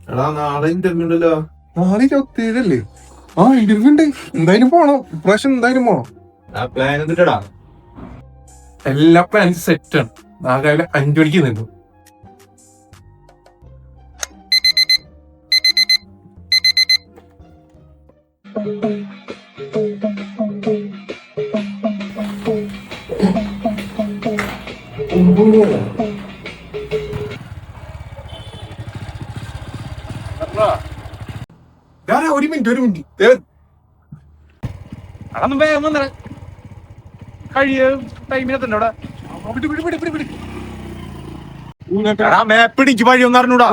എടാ നാളെ ഇന്റർവ്യൂ ഉണ്ടല്ലോ. നാളെ 27 ആ ഇന്റർവ്യൂ ഉണ്ട്. എന്തായാലും പോണം, ഇപ്രാവശ്യം എന്തായാലും പോണം. പ്ലാൻ എന്നിട്ടടാ? എല്ലാ പ്ലാൻസും സെറ്റ് ആണ്. നാളെ 5 മണിക്ക് നിന്നു. ഒരു മിനിറ്റ് അതൊന്നും വേഗം വന്നേ കഴിയ ടൈമിനെത്തന്നെ അവിടെ. മാപ്പ് ഇടിച്ച് വഴി ഒന്ന് അറിഞ്ഞൂടാ.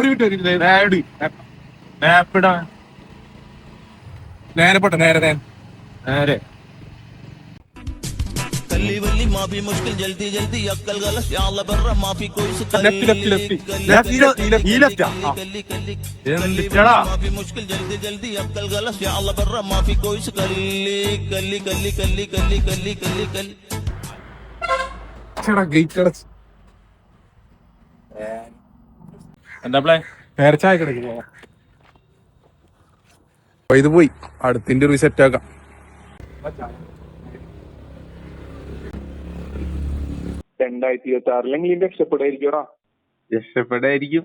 മാപ്പ് ഇടാ നേരെ പോട്ടെ, നേരെ നേരെ നേരെ. कल्ली वल्ली माफी मुश्किल जल्दी जल्दी अक्कल गलत या अल्लाह बर्रा माफी कोई से ലെഫ്റ്റ് ലെഫ്റ്റ് ഈ ലെഫ്റ്റാ എന്തിട്ടാ माफी मुश्किल जल्दी जल्दी अक्कल गलत या अल्लाह बर्रा माफी कोई से कल्ली कल्ली कल्ली कल्ली कल्ली कल्ली कल्ली कल्ली ഗേറ്റ് അടച്ച്. എന്താ പ്ലാൻ? നേരെ ചായ കിടക്കും. ഇത് പോയി അടുത്ത ഇന്റർവ്യൂ സെറ്റ് ആക്കാം. 2026 രക്ഷപ്പെടായിരിക്കും. രക്ഷപ്പെടായിരിക്കും.